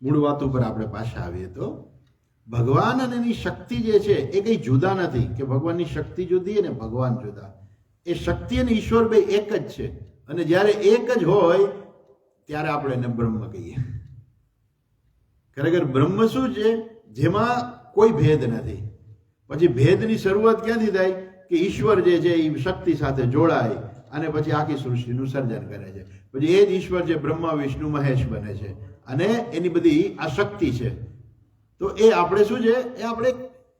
મૂળ વાત ઉપર આપણે પાછા આવીએ તો ભગવાન અને એની શક્તિ જે છે એ કંઈ જુદા નથી કે ભગવાનની શક્તિ જુદી અને ભગવાન જુદા. એ શક્તિ અને ઈશ્વર બે એક જ છે. અને જ્યારે એક જ હોય ત્યારે આપણે એને બ્રહ્મ કહીએ. ખરેખર બ્રહ્મ શું છે? જેમાં કોઈ ભેદ નથી. પછી ભેદની શરૂઆત ક્યાંથી થાય કે ઈશ્વર જે છે એ શક્તિ સાથે જોડાય અને પછી આખી સૃષ્ટિનું સર્જન કરે છે. પછી એ જ ઈશ્વર જે બ્રહ્મા વિષ્ણુ મહેશ બને છે અને એની બધી આ શક્તિ છે. તો એ આપણે શું છે? એ આપણે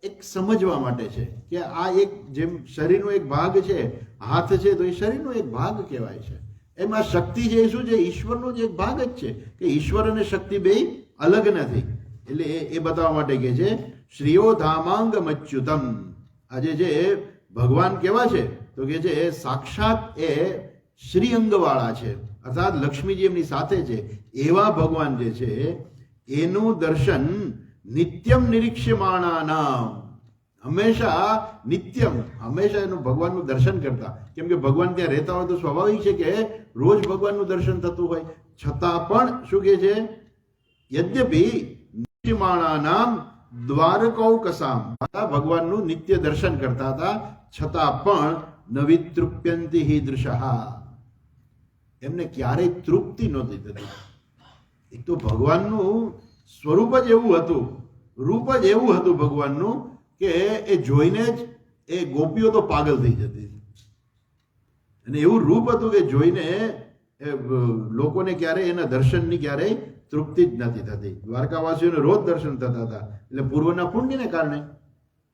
એક સમજવા માટે છે કે આ એક જેમ શરીરનો એક ભાગ છે, હાથ છે તો એ શરીરનો એક ભાગ કહેવાય છે. એમ આ શક્તિ છે એ શું છે? ઈશ્વરનો જ એક ભાગ જ છે કે ઈશ્વર અને શક્તિ બે અલગ નથી. એટલે એ બતાવવા માટે કે છે શ્રીયો ધામાંગ મચ્યુતમ. આજે જે ભગવાન કેવા છે તો કે છે સાક્ષાત એ શ્રીઅંગવાળા છે, અર્થાત લક્ષ્મીજી એમની સાથે છે. એવા ભગવાન જે છે એનું દર્શન નિત્યમ નિરીક્ષ્યમાણા નામ, હંમેશા નિત્યમ, હંમેશા એનું ભગવાનનું દર્શન કરતા. કેમ કે ભગવાન ત્યાં રહેતા હોય તો સ્વાભાવિક છે કે રોજ ભગવાનનું દર્શન થતું હોય. છતાં પણ શું કહે છે? યદ્યપિ નિરીક્ષ્યમાણા નામ દ્વારકૌકસામ, ભગવાનનું નિત્ય દર્શન કરતા હતા છતાં પણ નવિતૃપ્યંતિ હિ દૃશઃ, એમને ક્યારેય તૃપ્તિ નહોતી થતી. એક તો ભગવાનનું સ્વરૂપ જ એવું હતું, રૂપ જ એવું હતું ભગવાનનું કે એ જોઈને જ એ ગોપીઓ તો પાગલ થઈ જતી. અને એવું રૂપ હતું કે જોઈને લોકોને ક્યારેય એના દર્શનની ક્યારેય તૃપ્તિ જ નથી થતી. દ્વારકાવાસીઓને રોજ દર્શન થતા હતા. એટલે પૂર્વના પુણ્યને કારણે,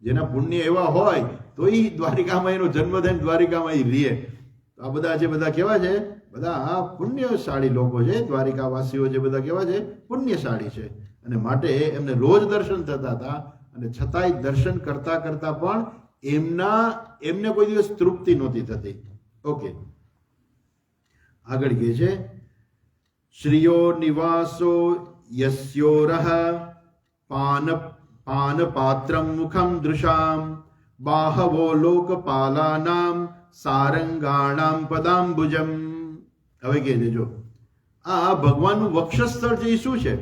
જેના પુણ્ય એવા હોય તો એ દ્વારિકામાં એનો જન્મ થઈને દ્વારિકામાં એ રહે. તો આ બધા જે બધા કેવા છે? બધા પુણ્યશાળી લોકો છે. દ્વારિકાવાસીઓ જે બધા કેવા છે? પુણ્યશાળી છે. અને માટે એમને રોજ દર્શન થતા હતા. અને છતાંય દર્શન કરતા કરતા પણ એમને કોઈ દિવસ તૃપ્તિ નહોતી થતી. ઓકે, આગળ કહે છે શ્રીયો નિવાસો યસ્યોરહ પાનપાત્રમ મુખમ દૃશામ બાહવો લોકપાલાનામ સારંગાણામ પદાંબુજમ. હવે કહે છે જો આ ભગવાનનું વક્ષસ્થળ છે એ શું છે?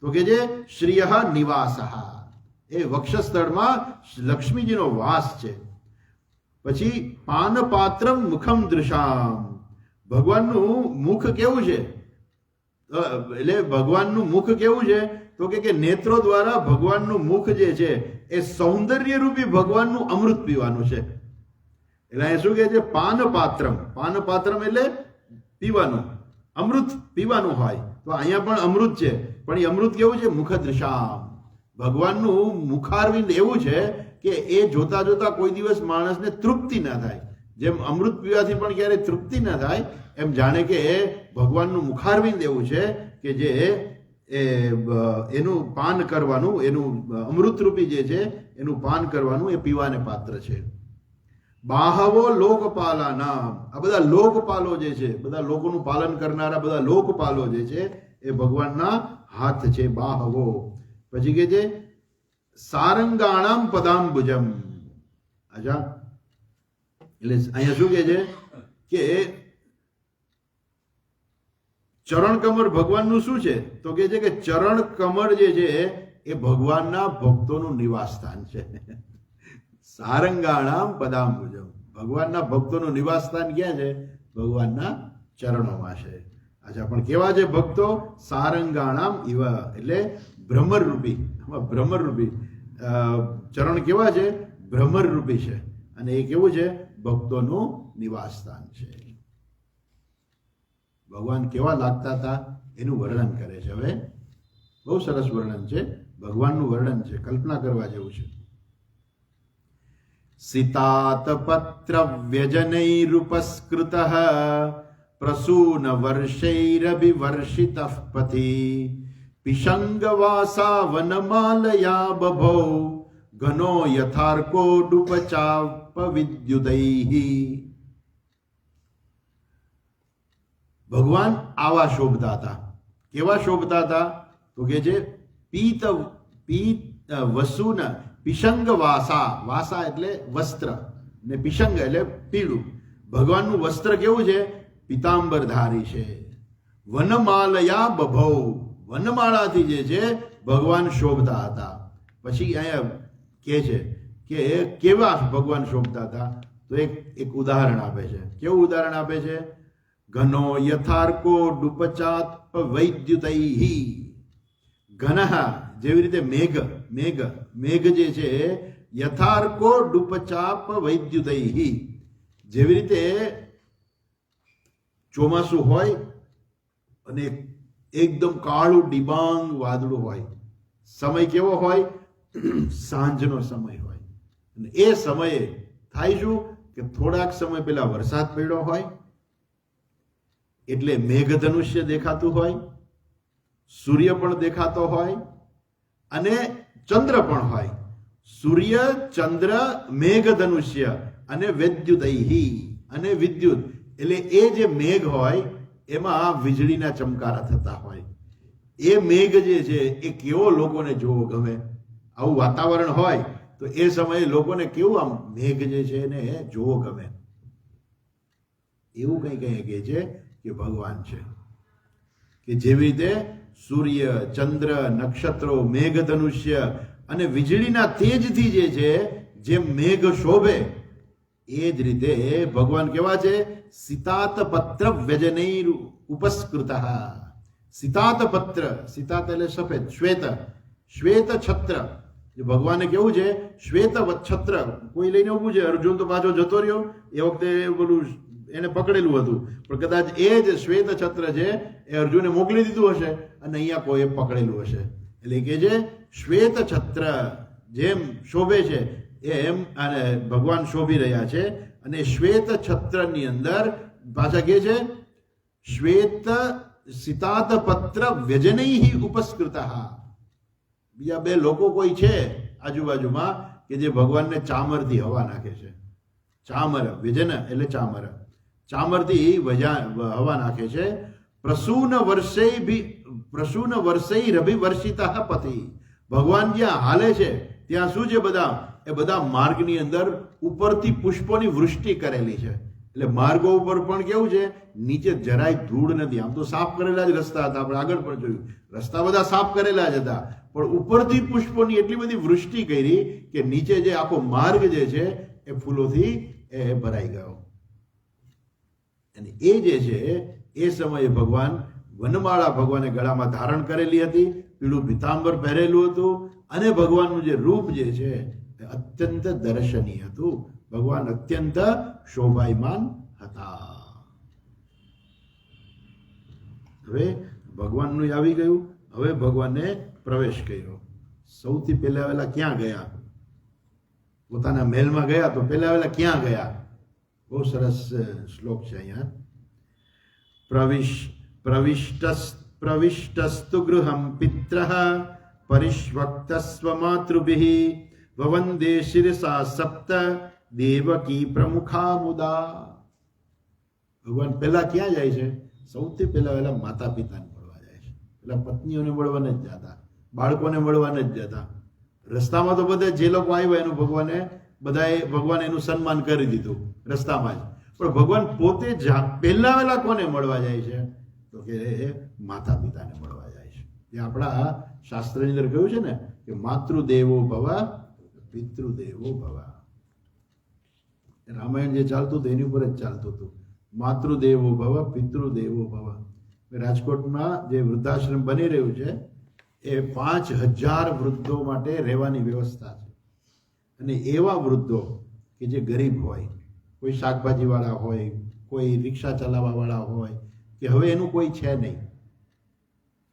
તો કે છે શ્રીય નિવાસઃ, એ વક્ષસ્થળમાં લક્ષ્મીજીનો વાસ છે. પછી પાનપાત્રમ મુખમ દૃશામ, ભગવાનનું મુખ કેવું છે? એટલે ભગવાનનું મુખ કેવું છે? તો કે નેત્રો દ્વારા ભગવાનનું મુખ જે છે એ સૌંદર્ય રૂપી ભગવાનનું અમૃત પીવાનું છે. એટલે અહીં શું કહે છે? પાનપાત્રમ, પાનપાત્રમ એટલે પીવાનું, અમૃત પીવાનું હોય. તો અહીંયા પણ અમૃત છે, પણ એ અમૃત કેવું છે? મુખદૃશામ, ભગવાનનું મુખારવિંદ એવું છે કે એ જોતા જોતા કોઈ દિવસ માણસને તૃપ્તિ ના થાય. જેમ અમૃત પીવાથી પણ ક્યારેય તૃપ્તિ ના થાય, એમ જાણે કે ભગવાનનું મુખારવિંદ એવું છે કે જે એનું પાન કરવાનું, એનું અમૃતરૂપી જે છે એનું પાન કરવાનું એ પીવાને પાત્ર છે. બાહવો લોકપાલા નામ, આ બધા લોકપાલો જે છે, બધા લોકોનું પાલન કરનારા બધા લોકપાલો જે છે એ ભગવાનના હાથ છે. બાહવો. પછી કે છે સારંગાણામ પદાંબુજમ. અચ્છા, એટલે અહીંયા શું કહે છે કે ચરણ કમળ ભગવાનનું શું છે? તો કે છે કે ચરણ કમળ જે છે એ ભગવાનના ભક્તોનું નિવાસ સ્થાન છે. સારંગાણામ પદાંબુજમ, ભગવાનના ભક્તોનું નિવાસ સ્થાન ક્યાં છે? ભગવાનના ચરણોમાં છે. અચ્છા, પણ કેવા છે ભક્તો? સારંગાણામ ઇવ, એટલે ભ્રમરરૂપી, ભ્રમરરૂપી ચરણ કેવા છે? ભ્રમરરૂપી છે. અને એ કેવું છે? ભક્તોનું નિવાસ સ્થાન છે. ભગવાન કેવા લાગતા હતા એનું વર્ણન કરે છે. હવે બહુ સરસ વર્ણન છે, ભગવાનનું વર્ણન છે, કલ્પના કરવા જેવું છે. સિતાતપત્ર વ્યજનૈરુપસ્કૃતઃ પ્રસૂન વર્ષૈરભિવર્ષિતઃ પથી પિશંગવાસા વનમાલયા બભૌ ઘનો યથાર્કોડુપચાપ વિદ્યુતૈઃ. ભગવાન આવા શોભતા હતા. કેવા શોભતા હતા? તો કે છે પીત વસુન પિશંગ વાસા, વાસા એટલે વસ્ત્ર ને પિશંગ એટલે પીળું. ભગવાનનું વસ્ત્ર કેવું છે? પિતાંબરધારી છે. વનમાલયા બભૌ, વનમાળાથી જે છે ભગવાન શોભતા હતા. પછી અહીંયા કહે છે કે કેવા ભગવાન શોભતા હતા, તો એક ઉદાહરણ આપે છે. કેવું ઉદાહરણ આપે છે? ઘનો યથાર્કો ડુપચાત વૈદ્યુતૈ. ઘનઃ જેવી રીતે મેઘ જે છે યથાર્કો ડુપચાપ વૈદ્યુતૈ, જેવી રીતે ચોમાસું હોય અને એકદમ કાળું ડિબાંગ વાદળું હોય. સમય કેવો હોય? સાંજનો સમય હોય. અને એ સમયે થાય શું કે થોડાક સમય પહેલા વરસાદ પડ્યો હોય એટલે મેઘધનુષ્ય દેખાતું હોય, સૂર્ય પણ દેખાતો હોય અને ચંદ્ર પણ હોય. સૂર્ય, ચંદ્ર, મેઘધનુષ્ય અને વૈદ્યુતૈ અને વિદ્યુત, એટલે એ જે મેઘ હોય એમાં વીજળીના ચમકારા થતા હોય. એ મેઘ જે છે એ કેવો લોકોને જોવો ગમે. આવું વાતાવરણ હોય તો એ સમયે લોકોને કેવું આમ મેઘ જે છે એને જોવો ગમે. એવું કંઈ કહે છે કે ભગવાન છે કે જેવી રીતે સૂર્ય, ચંદ્ર, નક્ષત્રો, મેઘધનુષ્ય અને વીજળીના તેજથી જે છે જેમ મેઘ શોભે એ જ રીતે ભગવાન કેવા છે? સિતાત પત્ર વ્યજનૈર ઉપસ્કૃતઃ. સિતાત પત્ર, સિતાત એટલે સફેદ, શ્વેત છત્ર. ભગવાને કેવું છે? શ્વેત છત્ર. કોઈ લઈને ઊભું છે, અર્જુન તો પાછો જતો રહ્યો, એ વખતે બોલું એને પકડેલું હતું, પણ કદાચ એ જ શ્વેત છત્ર છે એ અર્જુને મોકલી દીધું હશે અને અહીંયા કોઈ પકડેલું હશે. એટલે કે જે શ્વેત છત્ર જેમ શોભે છે એમ અને ભગવાન શોભી રહ્યા છે. અને શ્વેત છત્રની અંદર પાછા કે છે શ્વેત સિતાત પત્ર વ્યજનૈ ઉપસ્કૃતઃ. બીજા બે લોકો કોઈ છે આજુબાજુમાં કે જે ભગવાનને ચામરથી હવા નાખે છે. ચામર, વ્યજન એટલે ચામર, ચામરથી હવા નાખે છે. પ્રસૂન વર્ષૈ રભિવર્ષિતઃ પતિ. ભગવાન જ્યાં હાલે છે ત્યાં શું છે? એ બધા માર્ગની અંદર ઉપરથી પુષ્પોની વૃષ્ટિ કરેલી છે. એટલે માર્ગો ઉપર પણ કેવું છે? નીચે જરાય ધૂળ નથી. આમ તો સાફ કરેલા જ રસ્તા હતા, આપણે આગળ પણ જોયું, રસ્તા બધા સાફ કરેલા જ હતા, પણ ઉપરથી પુષ્પોની એટલી બધી વૃષ્ટિ કરી કે નીચે જે આખો માર્ગ જે છે એ ફૂલોથી ભરાઈ ગયો. અને એ જે છે એ સમયે ભગવાન વનમાળા ભગવાને ગળામાં ધારણ કરેલી હતી, પીળું પીતાંબર પહેરેલું હતું અને ભગવાનનું જે રૂપ જે છે એ અત્યંત દર્શનીય હતું. ભગવાન અત્યંત શોભાયમાન હતા. હવે ભગવાનનું આવી ગયું. હવે ભગવાને પ્રવેશ કર્યો. સૌથી પહેલા વહેલા ક્યાં ગયા? પોતાના મહેલમાં ગયા તો પહેલા વહેલા ક્યાં ગયા? બહુ સરસ શ્લોક છે અહીંયા. પ્રવિષ્ટસ્તુ ગૃહમ પિત્રઃ પરિષ્વક્તસ્વ માતૃભિઃ વવંદે શિરસા સપ્ત દેવકી પ્રમુખા મુદા. ભગવાન પહેલા ક્યાં જાય છે? સૌથી પહેલા વહેલા માતા પિતાને મળવા જાય છે. પેલા પત્નીઓને મળવા નથી જતા, બાળકોને મળવા નથી જતા. રસ્તામાં તો બધા જે લોકો આવ્યા એનું ભગવાને એનું સન્માન કરી દીધું રસ્તામાં જ. પણ ભગવાન પોતે પહેલા વહેલા કોને મળવા જાય છે? તો કે માતા પિતાને મળવા જાય છે. એ આપણા શાસ્ત્રની અંદર કહ્યું છે ને કે માતૃદેવો ભવ પિતૃદેવો ભવ. રામાયણ જે ચાલતું હતું એની ઉપર જ ચાલતું હતું. માતૃદેવો ભવ પિતૃદેવો ભવ. રાજકોટમાં જે વૃદ્ધાશ્રમ બની રહ્યું છે એ 5000 વૃદ્ધો માટે રહેવાની વ્યવસ્થા છે. અને એવા વૃદ્ધો કે જે ગરીબ હોય, કોઈ શાકભાજીવાળા હોય, કોઈ રિક્ષા ચલાવવાવાળા હોય, કે હવે એનું કોઈ છે નહીં,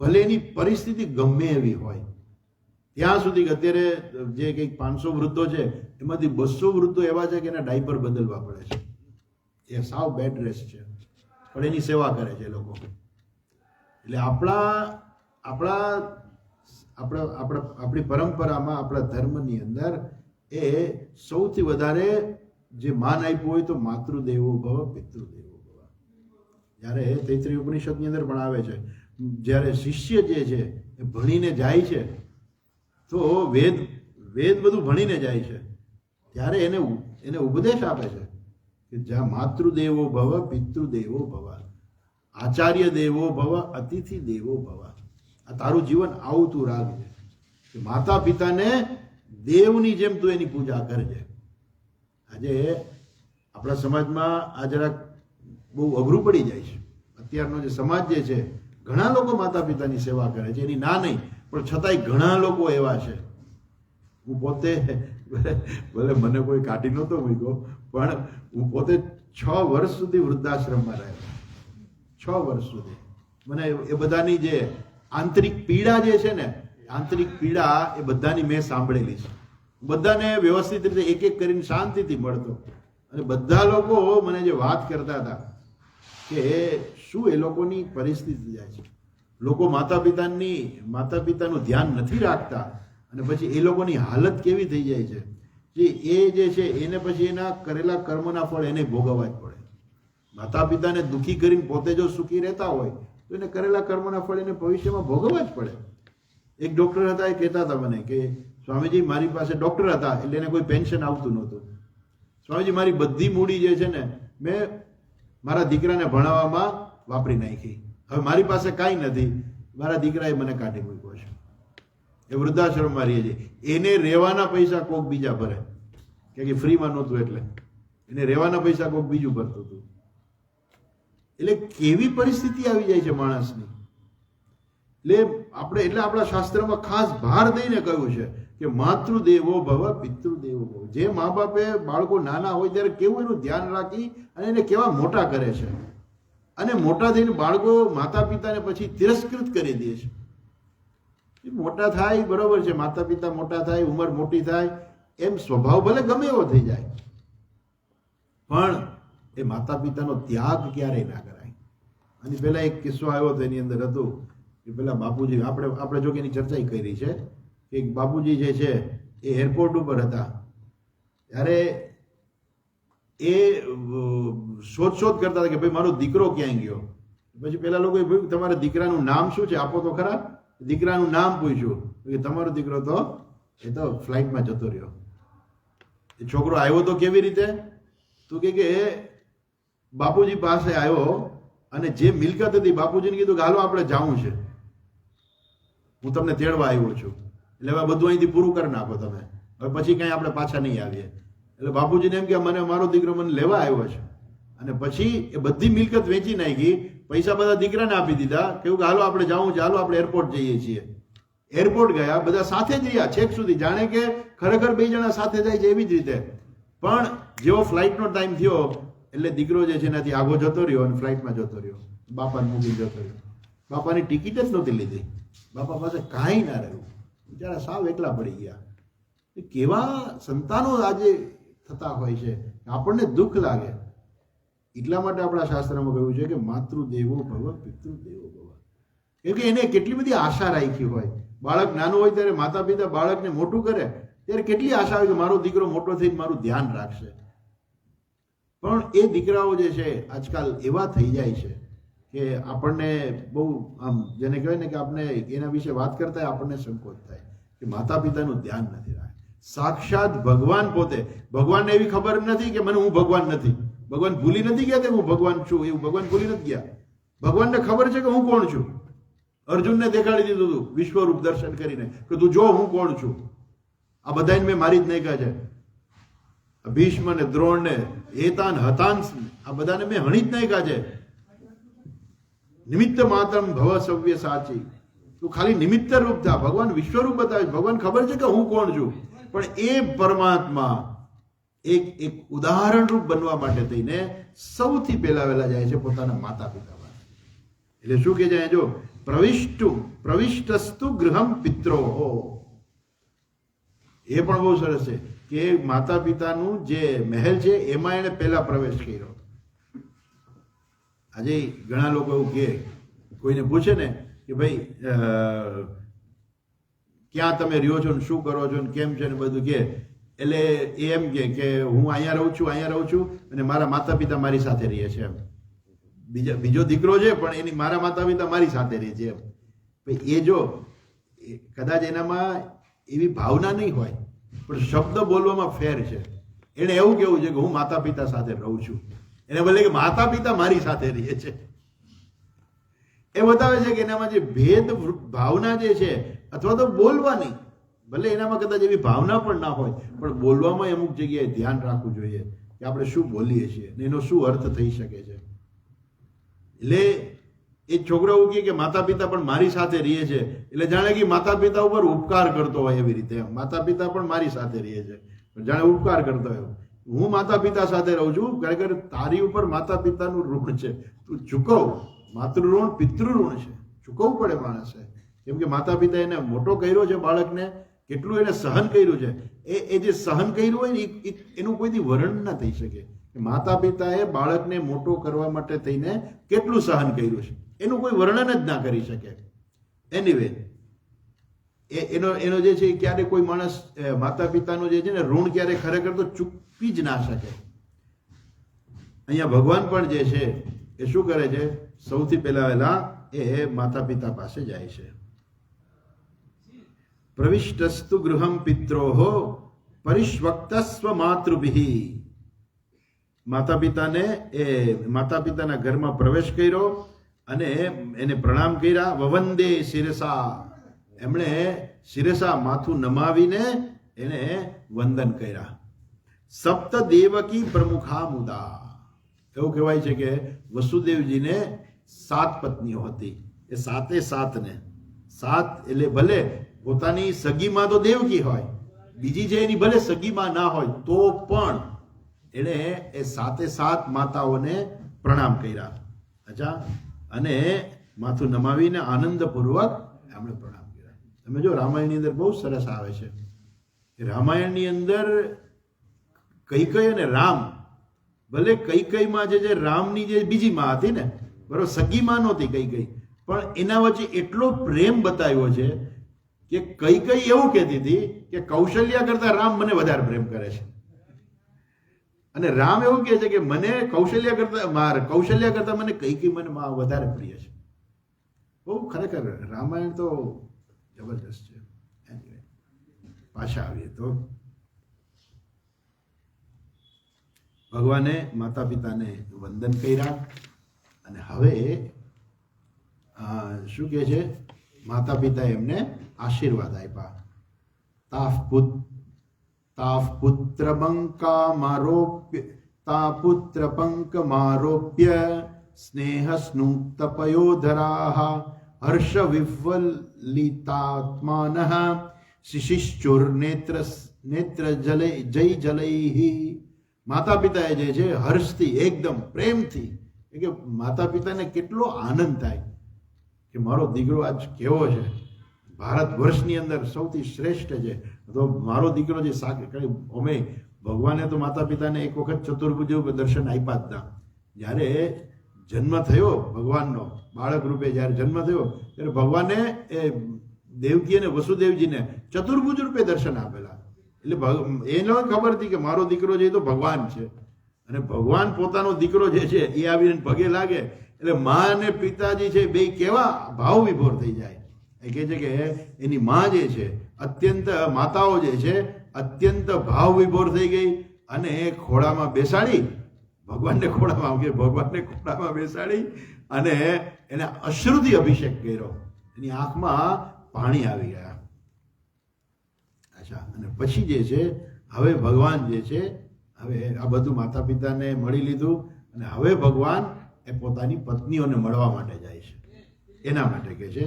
ભલે એની પરિસ્થિતિ ગમે એવી હોય, ત્યાં સુધી કે અત્યારે જે કંઈક 500 વૃદ્ધો છે એમાંથી 200 વૃદ્ધો એવા છે કે એના ડાયપર બદલવા પડે છે. એ સાવ બેડ રેસ્ટ છે, પણ એની સેવા કરે છે લોકો. એટલે આપણી પરંપરામાં, આપણા ધર્મની અંદર એ સૌથી વધારે જે માન આપ્યું હોય તો માતૃદેવો ભવ પિતૃદેવો ભવ. જ્યારે તૈત્રીય ઉપનિષદની અંદર પણ આવે છે, જ્યારે શિષ્ય જે છે એ ભણીને જાય છે તો વેદ બધું ભણીને જાય છે, ત્યારે એને ઉપદેશ આપે છે કે જ્યાં માતૃદેવો ભવ પિતૃદેવો ભવ, આચાર્ય દેવો ભવ અતિથિ દેવો ભવ. આ તારું જીવન આવું તું રાખજે કે માતા પિતાને દેવની જેમ તું એની પૂજા કરજે. આજે આપણા સમાજમાં આ જરાક બહુ અઘરું પડી જાય છે. અત્યારનો જે સમાજ જે છે, ઘણા લોકો માતા પિતાની સેવા કરે છે, એની ના નહીં, પણ છતાંય ઘણા લોકો એવા છે. હું પોતે ભલે મને કોઈ કાઢી નહોતો મૂક્યો, પણ હું પોતે 6 વર્ષ સુધી વૃદ્ધાશ્રમમાં રહ્યો. 6 વર્ષ સુધી મને એ બધાની જે આંતરિક પીડા જે છે ને, આંતરિક પીડા એ બધાની મેં સાંભળેલી છે. બધાને વ્યવસ્થિત રીતે એક એક કરીને શાંતિથી મળતો, અને બધા લોકો મને જે વાત કરતા હતા કે શું એ લોકોની પરિસ્થિતિ જાય છે. લોકો માતા પિતાનું ધ્યાન નથી રાખતા, અને પછી એ લોકોની હાલત કેવી થઈ જાય છે કે એ જે છે એને પછી એના કરેલા કર્મના ફળ એને ભોગવવા જ પડે. માતા પિતાને દુઃખી કરીને પોતે જો સુખી રહેતા હોય તો એને કરેલા કર્મના ફળ એને ભવિષ્યમાં ભોગવવા જ પડે. એક ડૉક્ટર હતા, એ કહેતા હતા મને કે સ્વામીજી મારી પાસે ડૉક્ટર હતા, એટલે એને કોઈ પેન્શન આવતું નહોતું. સ્વામીજી મારી બધી મૂડી જે છે ને મેં મારા દીકરાને ભણાવવામાં વાપરી નાખી. હવે મારી પાસે કાંઈ નથી, મારા દીકરાએ મને કાઢી મૂક્યો છે. એ વૃદ્ધાશ્રમમાં રહે છે. એને રહેવાના પૈસા કોક બીજા ભરે, કે ફ્રીમાં નહોતું એટલે એને રહેવાના પૈસા કોક બીજું ભરતું હતું. એટલે કેવી પરિસ્થિતિ આવી જાય છે માણસની. એટલે આપણા શાસ્ત્રમાં ખાસ ભાર દઈને કહ્યું છે કે માતૃદેવો ભવ પિતૃદેવો ભવ. જે મા બાપે બાળકો નાના હોય ત્યારે કેવું એનું ધ્યાન રાખી અને એને કેવા મોટા કરે છે, અને મોટા થઈને બાળકો માતા પિતાને પછી તિરસ્કૃત કરી દે છે. મોટા થાય બરોબર છે, માતા પિતા મોટા થાય, ઉંમર મોટી થાય, એમ સ્વભાવ ભલે ગમે એવો થઈ જાય, પણ એ માતા પિતાનો ત્યાગ ક્યારેય ના કરાય. અને પેલા એક કિસ્સો આવ્યો હતો, એની અંદર હતું કે પેલા બાપુજી, આપણે જો કે એની ચર્ચા કરી છે કે બાપુજી જે છે એ એરપોર્ટ ઉપર હતા, ત્યારે એ શોધ કરતા હતા કે ભાઈ મારો દીકરો ક્યાંય ગયો. પછી પેલા લોકોએ પૂછ્યું તમારા દીકરાનું નામ શું છે, આપો તો ખરા. દીકરાનું નામ પૂછ્યું કે તમારો દીકરો તો એ તો ફ્લાઇટમાં જતો રહ્યો. એ છોકરો આવ્યો તો કેવી રીતે? તો કે બાપુજી પાસે આવ્યો, અને જે મિલકત હતી બાપુજીને કીધું કે હાલો આપણે જવું છે, હું તમને તેડવા આવ્યો છું, એટલે હવે બધું અહીંથી પૂરું કરી નાખો તમે, હવે પછી કાંઈ આપણે પાછા નહીં આવીએ. એટલે બાપુજીને એમ કે મને મારો દીકરો મને લેવા આવ્યો છે. અને પછી એ બધી મિલકત વેચી નાખી, પૈસા બધા દીકરાને આપી દીધા, કેવું કે હાલો આપણે જવું છે, હાલો આપણે એરપોર્ટ જઈએ છીએ. એરપોર્ટ ગયા, બધા સાથે જ રહ્યા છેક સુધી, જાણે કે ખરેખર 2 જણા સાથે જાય છે એવી જ રીતે. પણ જેવો ફ્લાઇટનો ટાઈમ થયો એટલે દીકરો જે છે એનાથી આગો જતો રહ્યો અને ફ્લાઇટમાં જતો રહ્યો, બાપાને મૂકી જતો રહ્યો. બાપાની ટિકિટ જ નહોતી લીધી, બાપા પાસે કાંઈ ના રહ્યું, બિચારા સાવ એકલા પડી ગયા. કેવા સંતાનો આજે થતા હોય છે, આપણને દુઃખ લાગે. એટલા માટે આપણા શાસ્ત્રમાં કહ્યું છે કે માતૃદેવો ભવ પિતૃદેવો ભવ. કેમ કે એને કેટલી બધી આશા રાખી હોય. બાળક નાનું હોય ત્યારે માતા પિતા બાળકને મોટું કરે ત્યારે કેટલી આશા હોય કે મારો દીકરો મોટો થઈને મારું ધ્યાન રાખશે. પણ એ દીકરાઓ જે છે આજકાલ એવા થઈ જાય છે કે આપણને બહુ આમ જેને કહેવાય ને કે આપણે એના વિશે વાત કરતા આપણને સંકોચ થાય કે માતા પિતાનું ધ્યાન નથી રાખે. સાક્ષાત ભગવાન પોતે, ભગવાનને એવી ખબર નથી કે મને હું ભગવાન નથી, ભગવાન ભૂલી નથી ગયા કે હું ભગવાન છું, એવું ભગવાન ભૂલી નથી ગયા. ભગવાનને ખબર છે કે હું કોણ છું. અર્જુનને દેખાડી દીધું હતું વિશ્વરૂપ દર્શન કરીને કે તું જો હું કોણ છું. આ બધાને મેં મારી જ નાખ્યા છે, ભીષ્મ ને દ્રોણ ને હેતાન હતાંશ, આ બધાને મેં હણી જ નાખ્યા છે. નિમિત્ત માતરમ ભવ સવ્ય સાચી, તું ખાલી નિમિત્ત રૂપ થા, ભગવાન વિશ્વરૂપ બતાવે. ભગવાન ખબર છે કે હું કોણ છું, પણ એ પરમાત્મા એક ઉદાહરણ રૂપ બનવા માટે થઈને સૌથી પહેલા વહેલા જાય છે પોતાના માતા પિતામાં. એટલે શું કે છે જો પ્રવિષ્ટસ્તુ ગૃહમ પિત્રોહો, એ પણ બહુ સરસ છે કે માતા પિતાનું જે મહેલ છે એમાં એને પહેલા પ્રવેશ કર્યો. આજે ઘણા લોકો એવું કહે, કોઈને પૂછે ને કે ભાઈ ક્યાં તમે રહ્યો છો ને શું કરો છો ને કેમ છે ને બધું કહે, એટલે એ એમ કે હું અહીંયા રહું છું અને મારા માતા પિતા મારી સાથે રહે છે. એમ બીજો દીકરો છે પણ એની મારા માતા પિતા મારી સાથે રહે છે. એમ એ જો કદાચ એનામાં એવી ભાવના નહીં હોય, પણ શબ્દ બોલવામાં ફેર છે. એને એવું કેવું છે કે હું માતા પિતા સાથે રહું છું, એને ભલે કે માતા પિતા મારી સાથે રહે છે. એ બતાવે છે કે એનામાં જે ભેદ ભાવના જે છે અથવા તો બોલવાની, ભલે એનામાં કદાચ એવી ભાવના પણ ના હોય, પણ બોલવામાં અમુક જગ્યાએ ધ્યાન રાખવું જોઈએ કે આપણે શું બોલીએ છીએ ને એનો શું અર્થ થઈ શકે છે. એટલે એ છોકરો એવું કહે કે માતા પિતા પણ મારી સાથે રહે છે, એટલે જાણે કે માતા પિતા ઉપર ઉપકાર કરતો હોય એવી રીતે. માતા પિતા પણ મારી સાથે રહે છે, જાણે ઉપકાર કરતો હોય. હું માતા પિતા સાથે રહું છું, ખરેખર તારી ઉપર માતા પિતાનું ઋણ છે, તું ચૂકવ. માતૃ ઋણ પિતૃ ઋણ છે, ચૂકવવું પડે માણસે. કેમ કે માતા પિતા એને મોટો કર્યો છે, બાળકને કેટલું એને સહન કર્યું છે. એ જે સહન કર્યું હોય ને એનું કોઈથી વર્ણન ના થઈ શકે. માતા પિતાએ બાળકને મોટો કરવા માટે થઈને કેટલું સહન કર્યું છે એનું કોઈ વર્ણન જ ના કરી શકે. એનીવે એનો જે છે ક્યારે કોઈ માણસ માતા પિતાનું જે છે ને ઋણ ક્યારે ખરેખર તો ચૂકવી જ ના શકે. અહીંયા ભગવાન પણ જે છે એ શું કરે છે, સૌથી પહેલા એ માતા પિતા પાસે જાય છે. પ્રવિષ્ટસ્તુ ગૃહમ પિત્રોહો પરિષ્વક્તસ્વ માતૃભિઃ. માતા પિતાના ઘરમાં પ્રવેશ કર્યો અને એને પ્રણામ કર્યા. વવંદે શિરસા, એમણે શિરસા માથું નમાવીને એને વંદન કર્યા. સપ્ત દેવકી પ્રમુખા મુદા. એવું કહેવાય છે કે વસુદેવજીને 7 પત્નીઓ હતી. એ 7 એટલે ભલે પોતાની સગીમાં તો દેવકી હોય, બીજી જે એની ભલે સગીમાં ના હોય તો પણ એણે એ 7 માતાઓને પ્રણામ કર્યા. અચ્છા, અને માથું નમાવીને આનંદપૂર્વક એમણે પ્રણામ કર્યા. તમે જો રામાયણની અંદર બહુ સરસ આવે છે. રામાયણની અંદર કૈકેયી અને રામ, ભલે કૈકેયીમાં જે રામની જે બીજી માં હતી ને, બરોબર, સગી માં નહોતી કૈકેયી, પણ એના વચ્ચે એટલો પ્રેમ બતાવ્યો છે કે કૈકેયી એવું કહેતી હતી કે કૌશલ્યા કરતા રામ મને વધારે પ્રેમ કરે છે, અને રામ એવું કહે છે કે મને કૌશલ્યા કરતા મને કૈકેયી મને વધારે પ્રિય છે. બહુ ખરેખર રામાયણ તો જબરજસ્ત છે. પાછા આવીએ તો ભગવાને માતા પિતાને વંદન કર્યા અને હવે શું કહે છે, માતા પિતાએ એમને આશીર્વાદ આપ્યા. તા પુત્ર પંકમારોપ્ય સ્નેહ સ્નૂક્ત પયોધરાઃ હર્ષ વિહ્વલિતાત્માનઃ શિશિશ્ચુર નેત્ર જય જલૈઃ. માતા પિતાએ જે છે હર્ષથી, એકદમ પ્રેમથી, કે માતા પિતાને કેટલો આનંદ થાય કે મારો દીકરો આજ કેવો છે, ભારત વર્ષની અંદર સૌથી શ્રેષ્ઠ છે, તો મારો દીકરો જે અમે ભગવાને તો માતા પિતાને એક વખત ચતુર્ભુજ દર્શન આપ્યા હતા. જ્યારે જન્મ થયો ભગવાનનો, બાળક રૂપે જ્યારે જન્મ થયો ત્યારે ભગવાને એ દેવકી અને વસુદેવજીને ચતુર્ભુજ રૂપે દર્શન આપેલા. એટલે એને ખબર હતી કે મારો દીકરો જે તો ભગવાન છે, અને ભગવાન પોતાનો દીકરો જે છે એ આવીને પગે લાગે એટલે મા અને પિતાજી છે બે કેવા ભાવ વિભોર થઈ જાય. એ કહે છે કે એની મા જે છે અત્યંત, માતાઓ જે છે અત્યંત ભાવ વિભોર થઈ ગઈ અને એ ખોળામાં બેસાડી, ભગવાનને ખોળામાં બેસાડી અને એને અશ્રુથી અભિષેક કર્યો. એની આંખમાં પાણી આવી ગયા. અચ્છા, અને પછી જે છે હવે ભગવાન જે છે, હવે આ બધું માતા પિતાને મળી લીધું અને હવે ભગવાન એ પોતાની પત્નીઓને મળવા માટે જાય છે. એના માટે કે છે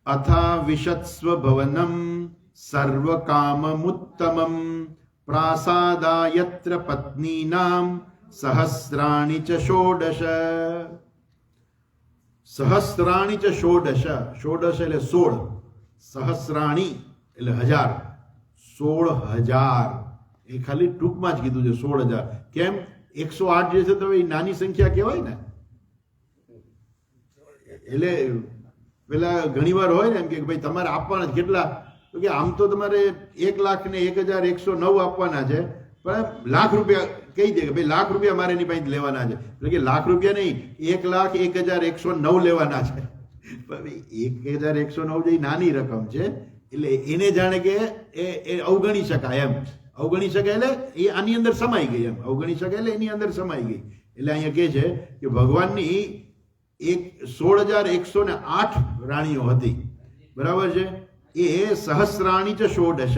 અથા વિશત્સ્વ ભવનમ સર્વ કામમુત્તમમ પ્રાસાદાયત્ર પત્નીનામ સહસ્રાણિ ચ ષોડશ. સહસ્રાણિ ચ ષોડશ, ષોડશ એટલે 16, સહસ્રાણી એટલે 1000, 16,000. એ ખાલી ટૂંકમાં જ કીધું છે 16,000. કેમ? 108 જે છે તો એ નાની સંખ્યા કહેવાય ને. એટલે પેલા ઘણી વાર હોય ને એમ કે ભાઈ તમારે આપવાના કેટલા, તો કે આમ તો તમારે 1,01,109 આપવાના છે, પણ લાખ રૂપિયા કહી દે કે ભાઈ લાખ રૂપિયા મારે એની પાસે લેવાના છે. એટલે કે લાખ રૂપિયા નહીં, 1,01,109 લેવાના છે. 1,109 જે નાની રકમ છે એટલે એને જાણે કે એ અવગણી શકાય એમ. અવગણી શકાય એટલે એ આની અંદર સમાઈ ગઈ એમ. અવગણી શકાય એટલે એની અંદર સમાઈ ગઈ. એટલે અહીંયા કહે છે કે ભગવાનની 16,108 રાણીઓ હતી, બરાબર છે. એ સહસ્રાણી ચ ષોડશ,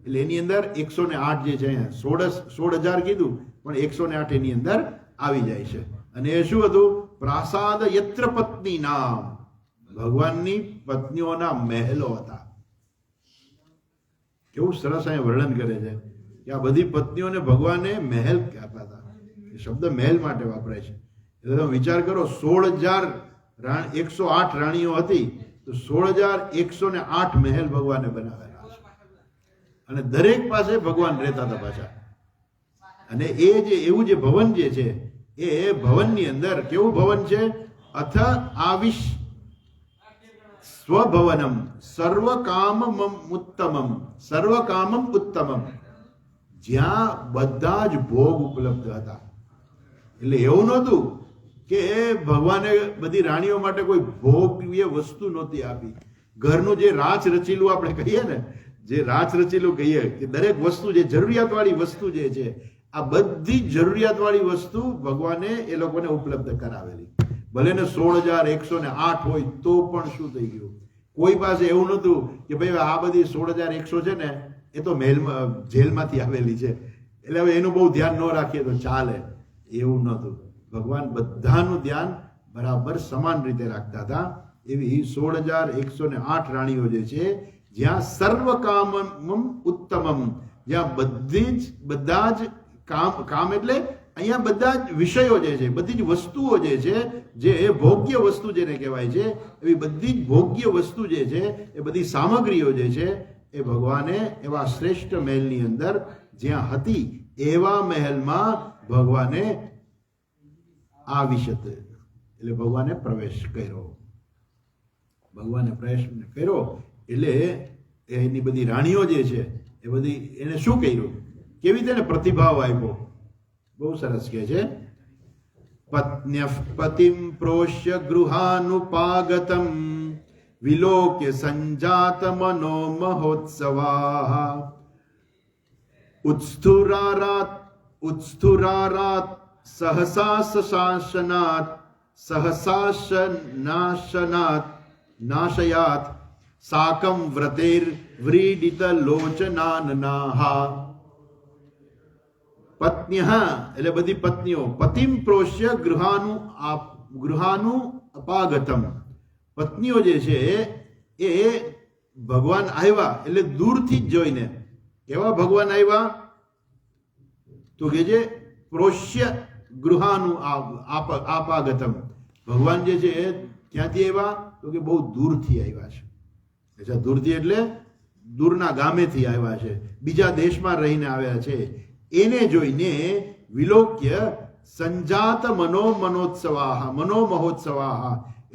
એટલે એની અંદર 108 જે છે, 16,000 કીધું પણ 108 એની અંદર આવી જાય છે. અને એ શું હતું? પ્રાસાદ યત્ર પત્ની નામ, ભગવાનની પત્નીઓના મહેલો હતા. કેવું સરસ અહીંયા વર્ણન કરે છે કે આ બધી પત્નીઓને ભગવાને મહેલ આપ્યા હતા. એ શબ્દ મહેલ માટે વાપરાય છે. એટલે તમે વિચાર કરો, 16,108 રાણીઓ હતી તો 16,108 મહેલ ભગવાને બનાવેલા છે. અને દરેક પાસે ભગવાન રહેતા હતા પાછા. અને એ જે એવું જે ભવન જે છે, એ ભવનની અંદર કેવું ભવન છે? અથ આવિશ સ્વભવનમ સર્વકામમ ઉત્તમમ, સર્વકામમ ઉત્તમમ, જ્યાં બધા જ ભોગ ઉપલબ્ધ હતા. એટલે એવું નહોતું કે ભગવાને બધી રાણીઓ માટે કોઈ ભોગ્ય વસ્તુ નહોતી આપી. ઘરનું જે રાચ રચીલું આપણે કહીએ ને, જે રાચ રચીલું કહીએ કે દરેક વસ્તુ જે જરૂરિયાતવાળી વસ્તુ જે છે, આ બધી જરૂરિયાતવાળી વસ્તુ ભગવાને એ લોકોને ઉપલબ્ધ કરાવેલી. ભલે ને 16,108 હોય તો પણ શું થઈ ગયું? કોઈ પાસે એવું નહોતું કે ભાઈ આ બધી 16,100 છે ને એ તો મહેલમાં જેલમાંથી આવેલી છે, એટલે હવે એનું બહુ ધ્યાન ન રાખીએ તો ચાલે. એવું નહોતું. ભગવાન બધાનું ધ્યાન બરાબર સમાન રીતે રાખતા હતા. એવી 16,108 રાણીઓ જે છે, જ્યાં સર્વકામમ ઉત્તમમ, જ્યાં બધા જ કામ એટલે અહીંયા બધા જ વિષયો જે છે, બધી જ વસ્તુઓ જે છે, જે ભોગ્ય વસ્તુ જેને કહેવાય છે, એવી બધી જ ભોગ્ય વસ્તુ જે છે, એ બધી સામગ્રીઓ જે છે, એ ભગવાને એવા શ્રેષ્ઠ મહેલની અંદર જ્યાં હતી એવા મહેલમાં ભગવાને આવિશત, એટલે ભગવાને પ્રવેશ કર્યો. ભગવાને પ્રવેશ કર્યો એટલે એની બધી રાણીઓ જે છે એ બધી એને શું કર્યું? કેવી રીતે પ્રતિભાવ આપ્યો? બહુ સરસ કહે છે. પત્ન્ય પતિમ પ્રોષ્ય ગૃહાનુપાગતમ વિલોક્ય સંજાત મનો મહોત્સવા ઉત્સ્થુરારાત સહસાશનાશનાત નાશયાત સાકમ વ્રતેર વ્રીડિત લોચનાનનાહા. પત્ન્યઃ એટલે બધી પત્નીઓ, પતિમ પ્રોષ્ય ગૃહાનું અપાગતમ, પત્નીઓ જે છે એ ભગવાન આવ્યા એટલે દૂરથી જ જોઈને. કેવા ભગવાન આવ્યા? તો કે જે પ્રોષ્ય ગૃહાનું આપાગતમ, ભગવાન જે છે એ ક્યાંથી આવ્યા? તો કે બહુ દૂરથી આવ્યા છે. અચ્છા, દૂરથી એટલે દૂરના ગામેથી આવ્યા છે, બીજા દેશમાં રહીને આવ્યા છે. એને જોઈને વિલોક્ય સંજાત મનોમહોત્સવાહ,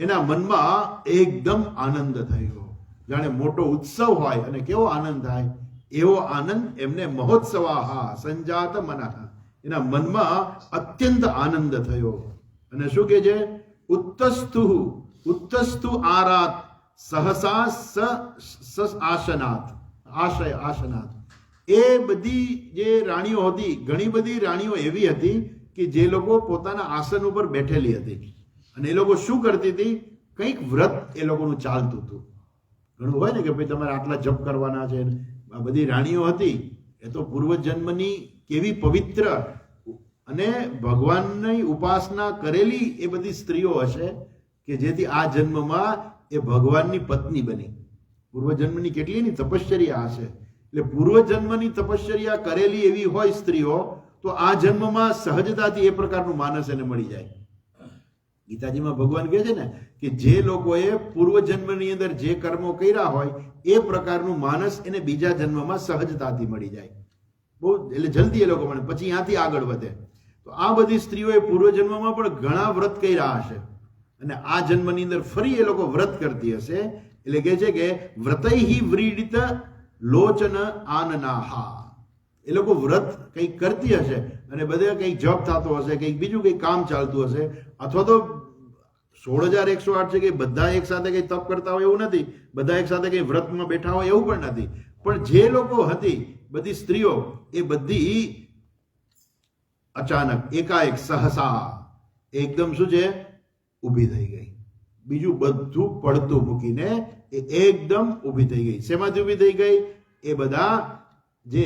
એના મનમાં એકદમ આનંદ થયો. જાણે મોટો ઉત્સવ હોય અને કેવો આનંદ થાય એવો આનંદ એમને મહોત્સવાહ સંજાત મનઃ, એના મનમાં અત્યંત આનંદ થયો. અને શું કે છે? ઉત્તસ્તુ આરાત સહસા આસનાત. એ બધી જે રાણીઓ હતી, ઘણી બધી રાણીઓ એવી હતી કે જે લોકો પોતાના આસન ઉપર બેઠેલી હતી. અને એ લોકો શું કરતી હતી? કંઈક વ્રત એ લોકોનું ચાલતું હતું. ઘણું હોય ને કે ભાઈ તમારે આટલા જપ કરવાના છે. આ બધી રાણીઓ હતી એ તો પૂર્વજન્મની કેવી પવિત્ર અને ભગવાનની ઉપાસના કરેલી એ બધી સ્ત્રીઓ હશે કે જેથી આ જન્મમાં એ ભગવાનની પત્ની બની. પૂર્વજન્મની કેટલીની તપશ્ચર્યા હશે. એટલે પૂર્વજન્મની તપશ્ચર્યા કરેલી એવી હોય સ્ત્રીઓ તો આ જન્મમાં સહજતાથી એ પ્રકારનું માનસ એને મળી જાય. ગીતાજીમાં ભગવાન કહે છે ને કે જે લોકોએ પૂર્વજન્મની અંદર જે કર્મો કર્યા હોય એ પ્રકારનું માનસ એને બીજા જન્મમાં સહજતાથી મળી જાય. બહુ એટલે જલ્દી એ લોકો મળે, પછી ત્યાંથી આગળ વધે. તો આ બધી સ્ત્રીઓએ પૂર્વજન્મમાં પણ ઘણા વ્રત કર્યા હશે અને આ જન્મની અંદર ફરી એ લોકો વ્રત કરતી હશે. એટલે કહે છે કે વ્રતૈહિ વ્રીડિત લોચન આનનાહા. એ લોકો વ્રત કંઈક કરતી હશે અને બધે કંઈક જપ થતો હશે, કંઈક બીજું કંઈક કામ ચાલતું હશે, અથવા તો 16,108 છે કે બધા એક સાથે કંઈ તપ કરતા હોય એવું નથી, બધા એક સાથે કંઈ વ્રતમાં બેઠા હોય એવું પણ નથી. પણ જે લોકો હતી બધી સ્ત્રીઓ એ બધી અચાનક એકાએક સહસા એકદમ શું છે ઊભી થઈ ગઈ. બીજું બધું પડતું મૂકીને એ એકદમ ઊભી થઈ ગઈ. શેમાંથી ઊભી થઈ ગઈ? એ બધા જે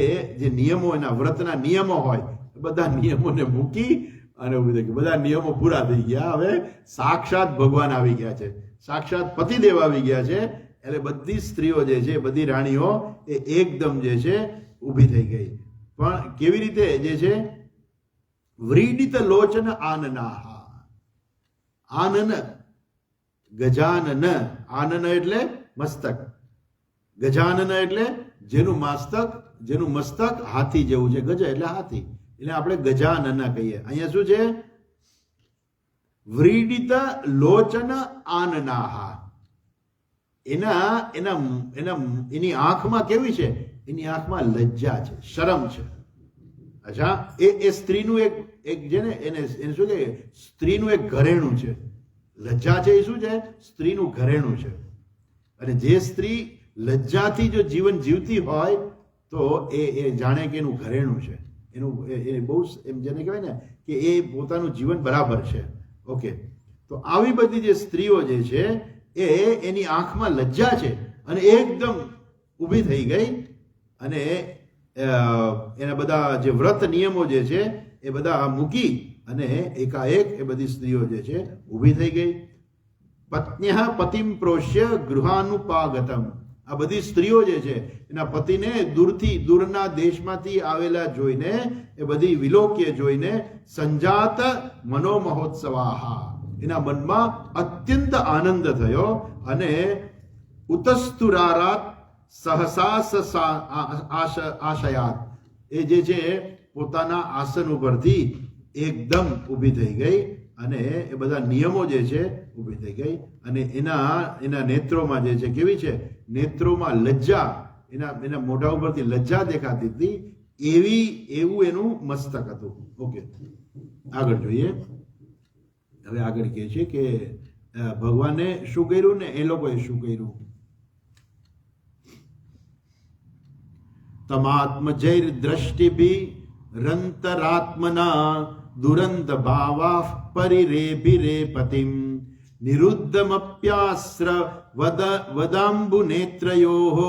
નિયમો, એના વ્રતના નિયમો હોય, બધા નિયમોને મૂકી અને ઊભી થઈ ગઈ. બધા નિયમો પૂરા થઈ ગયા. હવે સાક્ષાત ભગવાન આવી ગયા છે, સાક્ષાત પતિદેવ આવી ગયા છે. એટલે બધી સ્ત્રીઓ જે છે, બધી રાણીઓ એ એકદમ જે છે ઊભી થઈ ગઈ. પણ કેવી રીતે જે છે? વ્રીડિત લોચન આનનાહા. આનન ગજાનન. આનન એટલે મસ્તક, ગજાનન એટલે જેનું મસ્તક હાથી જેવું છે. ગજ એટલે હાથી, એટલે આપણે ગજાનન કહીએ. અહીંયા શું છે? વ્રીડિત લોચન આનનાહા. એની આંખમાં કેવી છે? એની આંખમાં લજ્જા છે, શરમ છે. અચ્છા, એ સ્ત્રીનું એક છે ને, એને શું કહે? સ્ત્રીનું એક ઘરેણું છે. લજ્જા છે એ શું છે? સ્ત્રીનું ઘરેણું છે. અને જે સ્ત્રી લજ્જાથી જો જીવન જીવતી હોય તો એ જાણે કે એનું ઘરેણું છે. એ બહુ એમ જેને કહેવાય ને કે એ પોતાનું જીવન બરાબર છે. ઓકે, તો આવી બધી જે સ્ત્રીઓ જે છે એની આંખમાં લજ્જા છે અને એકદમ ઊભી થઈ ગઈ. અને એના બધા જે વ્રત નિયમો જે છે એ બધા મૂકી અને એકાએક એ બધી સ્ત્રીઓ જે છે ઊભી થઈ ગઈ. પત્ન્યઃ પતિમ પ્રોષ્ય ગૃહાનુપાગતમ. આ બધી સ્ત્રીઓ જે છે એના પતિને દૂરના દેશમાંથી આવેલા જોઈને, એ બધી વિલોક્ય જોઈને, સંજાત મનોમહોત્સવાહા, એના મનમાં અત્યંત આનંદ થયો. અને ઉતસ્તુરારાત સહસા આશયાત. એ જે છે પોતાના આસન ઉપરથી એકદમ ઊભી થઈ ગઈ અને એ બધા નિયમો જે છે ઊભી થઈ ગઈ. અને એના નેત્રોમાં જે છે કેવી છે? નેત્રોમાં લજ્જા, એના મોઢા ઉપરથી લજ્જા દેખાતી હતી. એવું એનું મસ્તક હતું. ઓકે, આગળ જોઈએ. હવે આગળ કહે છે કે ભગવાને શું કર્યું ને એ લોકોએ શું કર્યું. તમાત્મજૈર દ્રષ્ટિભી રંતરાત્મના દુરંત ભાવા પરિરેભિરે પતિમ નિરુદ્ધમપ્યાસ્ર વદાંબુ નેત્રયોઃ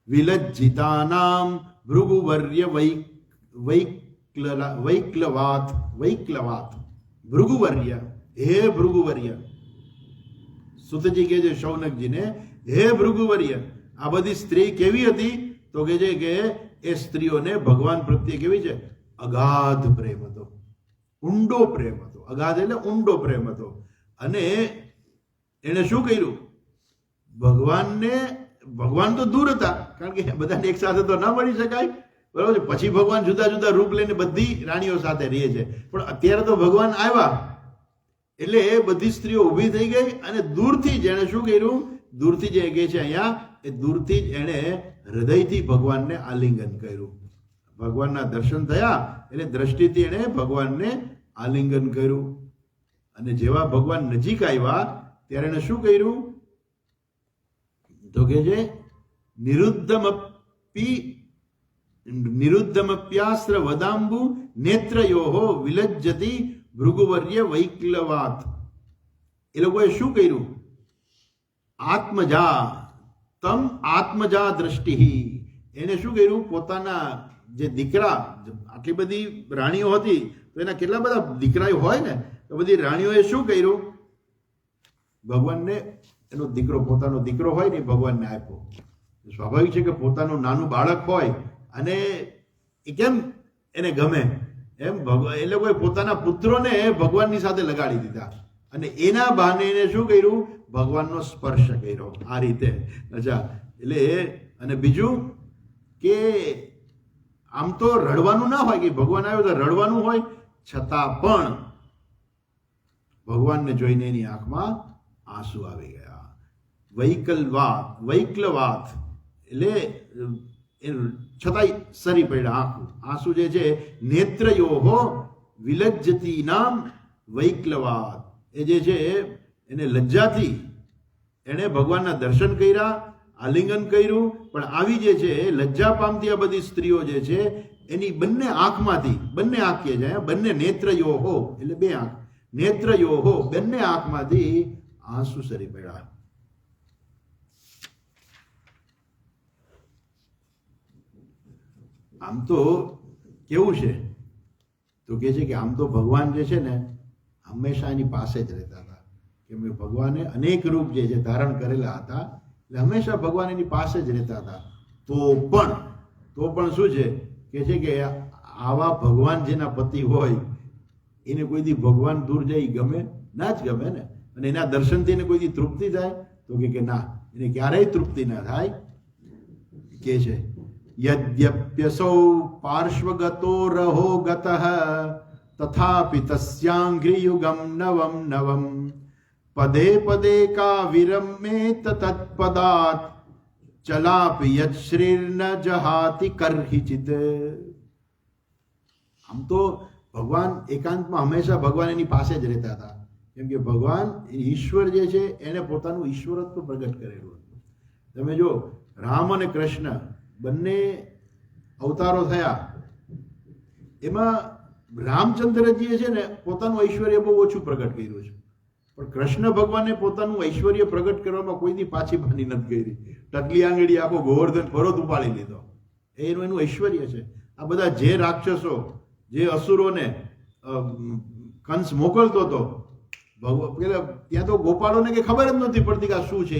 વિલજ્જિતાનામ ભૃગુવર્ય વૈક્લવાત. ભૃગુવર્ય, હે ભૃગુવર્ય. સુતજી કહે છે શૌનકજીને, હે ભૃગુવર્ય, આ બધી સ્ત્રી કેવી હતી? તો કે છે કે એ સ્ત્રીઓને ભગવાન પ્રત્યે કેવી છે? અગાધ પ્રેમ હતો, ઊંડો પ્રેમ હતો. અગાધ એટલે ઊંડો પ્રેમ હતો. અને એને શું કર્યું? ભગવાન તો દૂર હતા, કારણ કે બધાને એક સાથે તો ના મળી શકાય, બરાબર છે. પછી ભગવાન જુદા જુદા રૂપ લઈને બધી રાણીઓ સાથે રહે છે. પણ અત્યારે તો ભગવાન આવ્યા એટલે એ બધી સ્ત્રીઓ ઊભી થઈ ગઈ. અને દૂરથી જ એણે શું કર્યું? દૂરથી જે કહે છે અહીંયા, એ દૂરથી જ એણે હૃદયથી ભગવાનને આલિંગન કર્યું. ભગવાનના દર્શન થયા એટલે દ્રષ્ટિથી એણે ભગવાનને આલિંગન કર્યું. અને જેવા ભગવાન નજીક આવ્યા ત્યારે એણે શું કર્યું? તો કે છે નિરુદ્ધમપ્યાસ્ત્ર વદાંબુ નેત્રયોઃ વિલજ્જતિ ભૃગુવર્ય વૈક્લવાત. એ લોકોએ શું કર્યું? આત્મજા દ્રષ્ટિ. એને શું કર્યું? પોતાના જે દીકરા, આટલી બધી રાણીઓ હતી તો એના કેટલા બધા દીકરાઓ હોય ને, તો બધી રાણીઓએ શું કર્યું? ભગવાનને એનો દીકરો, પોતાનો દીકરો હોય ને ભગવાનને આપ્યો. સ્વાભાવિક છે કે પોતાનું નાનું બાળક હોય અને એ કેમ એને ગમે એમ એ લોકોએ પોતાના પુત્રોને ભગવાનની સાથે લગાડી દીધા. અને એના બહાને એને શું કર્યું? ભગવાનનો સ્પર્શ કર્યો આ રીતે. અચ્છા, એટલે અને બીજું કે આમ તો રડવાનું ના હોય, કે ભગવાન આવ્યો તો રડવાનું હોય, છતાં પણ ભગવાનને જોઈને એની આંખમાં આંસુ આવી ગયા. વૈક્લવાત એટલે છતાંય સરી પડ્યા આંસુ જે છે. નેત્રયોઃ વિલજ્જતી નામ વૈક્લવાત. એ જે છે એને લજ્જાથી એણે ભગવાનના દર્શન કર્યા, આલિંગન કર્યું. પણ આવી જે છે લજ્જા પામતી આ બધી સ્ત્રીઓ જે છે એની બંને આંખમાંથી, બંને આંખ કે છે, બંને નેત્રયોઃ એટલે બે આંખ, નેત્રયોહો, બંને આંખમાંથી આંસુ સરી પડ્યા. આમ તો કેવું છે તો કે છે કે આમ તો ભગવાન જે છે ને હંમેશા એની પાસે જ રહેતા હતા, કેમ કે ભગવાને અનેક રૂપ જે છે ધારણ કરેલા હતા, એટલે હંમેશા ભગવાન એની પાસે જ રહેતા હતા. તો પણ શું છે કે આવા ભગવાન જેના પતિ હોય એને કોઈ દી ભગવાન દૂર જાય ગમે ના જ ગમે ને, અને એના દર્શનથી એને કોઈ દી તૃપ્તિ થાય તો કે ના, એને ક્યારેય તૃપ્તિ ના થાય. કે છે યદ્યપ્યસૌ પાર્શ્વગતો રહો ગતઃ તથાપિ તસ્યાંઘ્રિયુગમ નવમ નવમ પદે પદે કા વિરમેત તત્પદાત ચલાપી યશ્રીર્ન જહાતિ કરહિચિત. આમ તો ભગવાન એકાંતમાં હંમેશા ભગવાન એની પાસે જ રહેતા હતા, કેમ કે ભગવાન ઈશ્વર જે છે એને પોતાનું ઈશ્વરત્વ પ્રગટ કરેલું હતું. તમે જો રામ અને કૃષ્ણ બંને અવતારો થયા, એમાં રામચંદ્રજીએ છે ને પોતાનું ઐશ્વર્ય બહુ ઓછું પ્રગટ કર્યું છે, પણ કૃષ્ણ ભગવાને પોતાનું ઐશ્વર્ય પ્રગટ કરવામાં કોઈ દી પાછી બાની નથી કરી. ટકલી આંગળી આખો ગોવર્ધન પર્વત ઉપાડી લીધો, એનું ઐશ્વર્ય છે. આ બધા જે રાક્ષસો, જે અસુરોને કંસ મોકલતો હતો, પેલા ત્યાં તો ગોપાળોને કે ખબર જ નથી પડતી કે આ શું છે.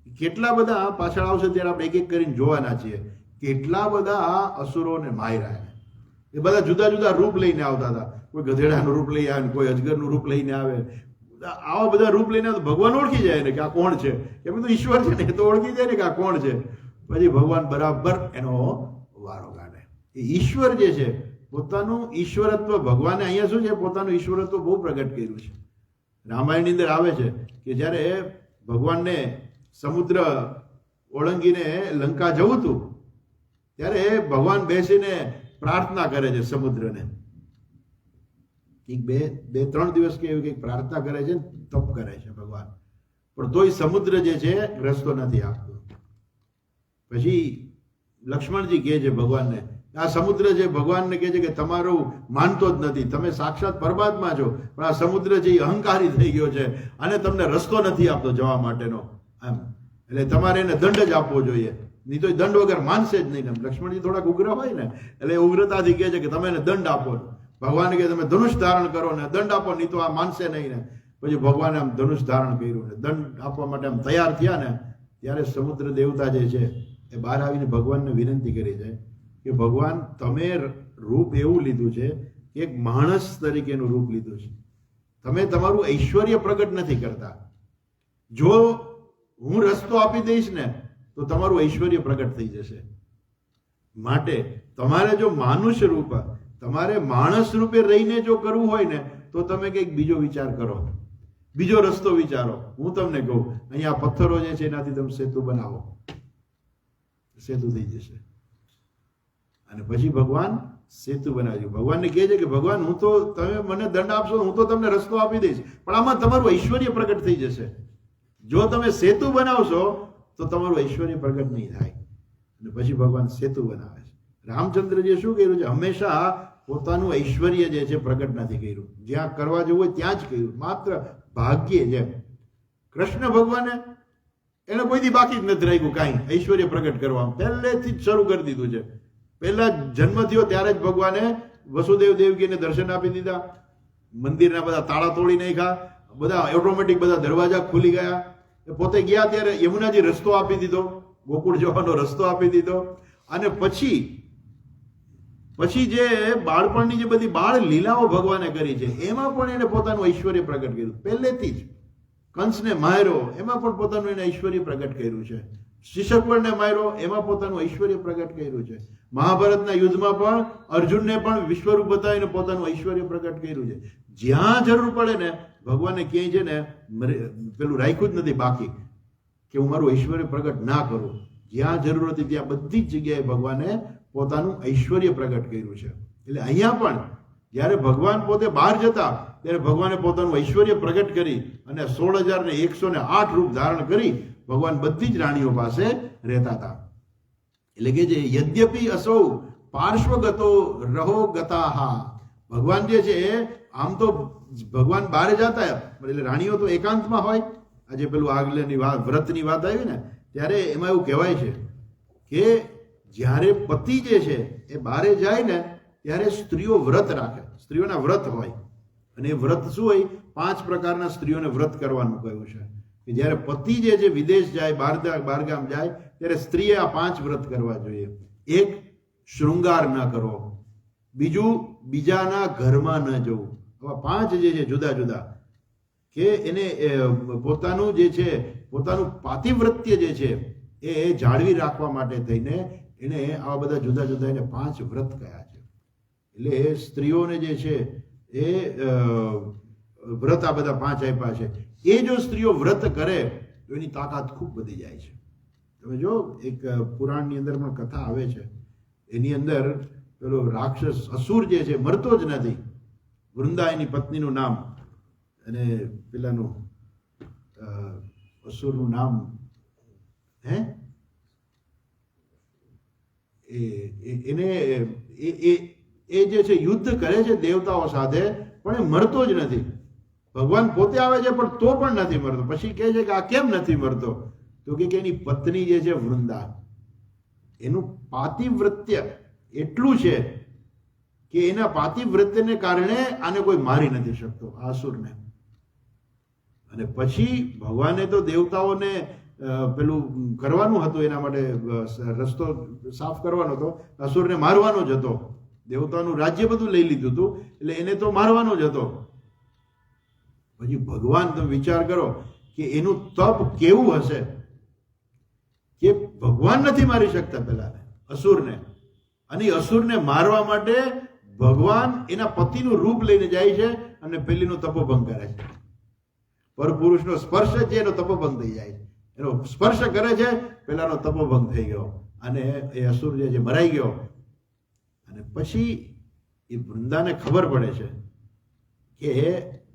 એ કેટલા બધા પાછળ આવશે ત્યારે આપણે એક એક કરીને જોવાના છીએ, કેટલા બધા અસુરોને માર્યા. એ બધા જુદા જુદા રૂપ લઈને આવતા હતા. કોઈ ગધેડાનું રૂપ લઈ આવે, કોઈ અજગરનું રૂપ લઈને આવે. આવા બધા રૂપ લઈને ભગવાન ઓળખી જાય ને કે આ કોણ છે, કેમ તો ઈશ્વર છે ને, તો ઓળખી જાય ને કે આ કોણ છે. પછી ભગવાન બરાબર એનો વારો કાઢે. એ ઈશ્વર જે છે પોતાનું ઈશ્વરત્વ, ભગવાને અહીંયા શું છે પોતાનું ઈશ્વરત્વ બહુ પ્રગટ કર્યું છે. રામાયણની અંદર આવે છે કે જ્યારે ભગવાનને સમુદ્ર ઓળંગીને લંકા જવું હતું ત્યારે ભગવાન બેસીને પ્રાર્થના કરે છે સમુદ્રને. બે ત્રણ દિવસ કે એવી કંઈક પ્રાર્થના કરે છે, તપ કરે છે ભગવાન, પણ તોય સમુદ્ર જે છે રસ્તો નથી આપતો. પછી લક્ષ્મણજી કહે છે ભગવાનને, આ સમુદ્ર જે ભગવાનને કહે છે કે તમારું માનતો જ નથી, તમે સાક્ષાત પરમાત્મા છો, પણ આ સમુદ્ર જે અહંકારી થઈ ગયો છે અને તમને રસ્તો નથી આપતો જવા માટેનો. એમ એટલે તમારે એને દંડ જ આપવો જોઈએ, નહીં તો દંડ વગર માનશે જ નહીં. લક્ષ્મણજી થોડાક ઉગ્ર હોય ને, એટલે ઉગ્રતાથી કહે છે કે તમે એને દંડ આપો. ભગવાન કહે તમે ધનુષ ધારણ કરો ને દંડ આપો, નહીં તો આ માનશે નહીં ને. પછી ભગવાને આમ ધનુષ ધારણ કર્યું ને દંડ આપવા માટે આમ તૈયાર થયા ને, ત્યારે સમુદ્ર દેવતા જે છે એ બહાર આવીને ભગવાનને વિનંતી કરી છે કે ભગવાન તમે રૂપ એવું લીધું છે કે એક માણસ તરીકેનું રૂપ લીધું છે, તમે તમારું ઐશ્વર્ય પ્રગટ નથી કરતા. જો હું રસ્તો આપી દઈશ ને તો તમારું ઐશ્વર્ય પ્રગટ થઈ જશે. માટે તમારે જો માનુષ્ય રૂપ, તમારે માણસ રૂપે રહીને જો કરવું હોય ને તો તમે કંઈક બીજો વિચાર કરો, બીજો રસ્તો વિચારો. હું તમને કહું, અહીંયા પથ્થરો જે છે એનાથી તમે સેતુ બનાવો, સેતુ થઈ જશે. અને પછી ભગવાન સેતુ બનાવ્યું. ભગવાનને કહે છે કે ભગવાન હું તો, તમે મને દંડ આપશો, હું તો તમને રસ્તો આપી દઈશ, પણ આમાં તમારું ઐશ્વર્ય પ્રગટ થઈ જશે. જો તમે સેતુ બનાવશો તો તમારું ઐશ્વર્ય પ્રગટ નહીં થાય. અને પછી ભગવાન સેતુ બનાવે છે. રામચંદ્રજીએ શું કર્યું છે, હંમેશા પોતાનું ઐશ્વર્ય જે છે પ્રગટ નથી કર્યું, જ્યાં કરવા જવું હોય ત્યાં જ કર્યું, માત્ર ભાગ્યે. જેમ કૃષ્ણ ભગવાને એને કોઈ દી બાકી જ નથી રાખ્યું કાંઈ ઐશ્વર્ય પ્રગટ કરવા, પહેલેથી જ શરૂ કરી દીધું છે. પહેલા જન્મ થયો ત્યારે જ ભગવાને વસુદેવ દેવકીને દર્શન આપી દીધા, મંદિરના બધા તાળા તોડી નાખ્યા, બધા ઓટોમેટિક બધા દરવાજા ખુલી ગયા. એ પોતે ગયા ત્યારે યમુનાજી રસ્તો આપી દીધો, ગોકુળ જવાનો રસ્તો આપી દીધો. અને પછી જે બાળપણની જે બધી બાળ લીલાઓ ભગવાને કરી છે એમાં પણ એને પોતાનું ઐશ્વર્ય પ્રગટ કર્યું. પહેલેથી જ કંસને માર્યો એમાં પણ પોતાનું એને ઐશ્વર્ય પ્રગટ કર્યું છે. શિશકવરને માર્યો એમાં પોતાનું ઐશ્વર્ય પ્રગટ કર્યું છે. મહાભારતના યુદ્ધમાં પણ અર્જુનને પણ વિશ્વરૂપ બતાવીને પોતાનું ઐશ્વર્ય પ્રગટ કર્યું છે. જ્યાં જરૂર પડે ને ભગવાને ક્યાંય છે ને પેલું રાખ્યું જ નથી બાકી કે હું મારું ઐશ્વર્ય પ્રગટ ના કરું. જ્યાં જરૂર હતી ત્યાં બધી જ જગ્યાએ ભગવાને પોતાનું ઐશ્વર્ય પ્રગટ કર્યું છે. એટલે અહીંયા પણ જ્યારે ભગવાન પોતે બહાર જતા ત્યારે ભગવાને પોતાનું ઐશ્વર્ય પ્રગટ કરી અને 16,108 રૂપ ધારણ કરી ભગવાન બધી જ રાણીઓ પાસે રહેતા હતા. એટલે કે જે યદ્યપિ અસૌ પાર્શ્વગતો રહો ગતાહા ભગવાન જે છે એ આમ તો ભગવાન બહાર જતા એટલે રાણીઓ તો એકાંતમાં હોય. આજે પેલું આગલેની વાત વ્રતની વાત આવી ને ત્યારે એમાં એવું કહેવાય છે કે જ્યારે પતિ જે છે એ બહારે જાય ને ત્યારે સ્ત્રીઓ વ્રત રાખે, સ્ત્રીઓના વ્રત હોય. અને એ વ્રત શું હોય? 5 પ્રકારના સ્ત્રીઓને વ્રત કરવાનું કહ્યું છે કે જ્યારે પતિ જે છે વિદેશ જાય, બહારગામ જાય ત્યારે સ્ત્રીએ આ 5 વ્રત કરવા જોઈએ. એક, શૃંગાર ન કરવો. બીજું, બીજાના ઘરમાં ન જવું. આવા 5 જે છે જુદા જુદા કે એને પોતાનું જે છે પોતાનું પાતિવ્રત્ય જે છે એ જાળવી રાખવા માટે થઈને એને આવા બધા જુદા જુદા એને 5 વ્રત કયા છે. એટલે સ્ત્રીઓને જે છે એ વ્રત આ બધા 5 આપ્યા છે. એ જો સ્ત્રીઓ વ્રત કરે તો એની તાકાત ખૂબ વધી જાય છે. તમે જો એક પુરાણની અંદર પણ કથા આવે છે, એની અંદર પેલો રાક્ષસ અસુર જે છે મરતો જ નથી. વૃંદા એની પત્નીનું નામ, અને પેલાનું અસુરનું નામ એને એ જે છે યુદ્ધ કરે છે દેવતાઓ સાથે, પણ એ મરતો જ નથી. ભગવાન પોતે આવે છે પણ તો પણ નથી મરતો. પછી કહે છે કે આ કેમ નથી મરતો? તો કે એની પત્ની જે છે વૃંદા, એનું પાતિવ્રત્ય એટલું છે કે એના પાતિવ્રત્યને કારણે આને કોઈ મારી નથી શકતો, આ અસુરને. અને પછી ભગવાને તો દેવતાઓને પેલું કરવાનું હતું, એના માટે રસ્તો સાફ કરવાનો હતો, અસુરને મારવાનો જ હતો. દેવતાનું રાજ્ય બધું લઈ લીધું હતું એટલે એને તો મારવાનો જ હતો. પછી ભગવાન, તમે વિચાર કરો કે એનું તપ કેવું હશે કે ભગવાન નથી મારી શકતા પેલાને, અસુરને. અને અસુરને મારવા માટે ભગવાન એના પતિનું રૂપ લઈને જાય છે અને પેલીનો તપોભંગ કરે છે. પરપુરુષનો સ્પર્શ છે એનો તપોભંગ થઈ જાય છે. એનો સ્પર્શ કરે છે, પેલાનો તપોભંગ થઈ ગયો અને એ અસુર જે છે મરાઈ ગયો. અને પછી એ વૃંદાને ખબર પડે છે કે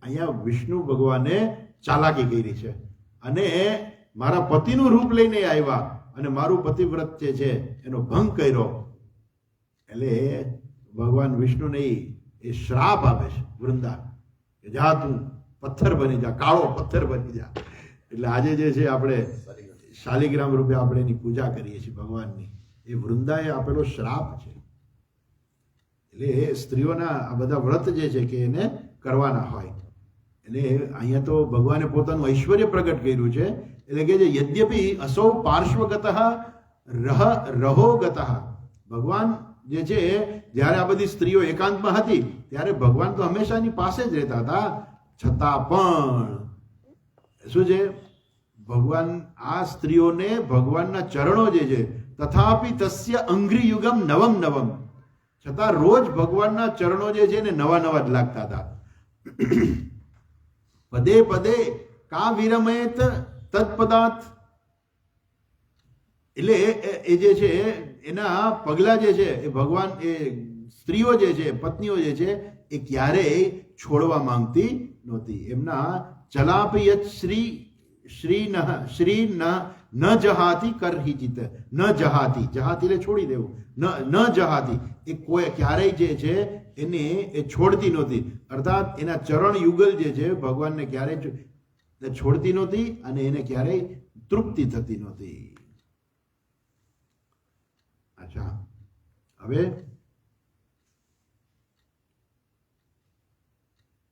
અહીંયા વિષ્ણુ ભગવાને ચાલાકી કરી છે અને મારા પતિનું રૂપ લઈને આવ્યા અને મારું પતિવ્રત જે છે એનો ભંગ કર્યો. એટલે ભગવાન વિષ્ણુને એ શ્રાપ આપે છે વૃંદા કે જા તું પથ્થર બની જા, કાળો પથ્થર બની જા. એટલે આજે જે છે આપણે શાલિગ્રામ રૂપે આપણે એની પૂજા કરીએ છીએ ભગવાનની. એ વૃંદાએ આપેલો શ્રાપ છે. એટલે સ્ત્રીઓના આ બધા વ્રત જે છે કે એને કરવાના હોય. એટલે અહીંયા તો ભગવાને પોતાનું ઐશ્વર્ય પ્રગટ કર્યું છે. એટલે કે યદ્યપિ અસૌ પાર્શ્વગત રહોગત. ભગવાન જે છે જ્યારે આ બધી સ્ત્રીઓ એકાંતમાં હતી ત્યારે ભગવાન તો હંમેશાની પાસે જ રહેતા હતા, છતાં પણ શું છે ભગવાન આ સ્ત્રીઓને ભગવાનના ચરણો જે છે તથાપિ તસ્ય અંઘ્રિ યુગમ નવમ નવમ, છતાં રોજ ભગવાનના ચરણો જે છે ને નવા નવા જ લાગતા હતા. પદે પદે કા વિરમયેત તત્પદાત. એટલે એ જે છે એના પગલા જે છે એ ભગવાન, એ સ્ત્રીઓ જે છે પત્નીઓ જે છે એ ક્યારેય છોડવા માંગતી નહોતી. એમના ચલાપયત શ્રી ન જહાતી કરહિચિત, ન જહાતી, જહાતી એટલે છોડી દેવું, ન જહાતી, એ કોઈ ક્યારેય જે છે એને એ છોડતી નહોતી. અર્થાત એના ચરણ યુગલ જે છે ભગવાનને ક્યારેય છોડતી નહોતી અને એને ક્યારેય તૃપ્તિ થતી નહોતી. અચ્છા, હવે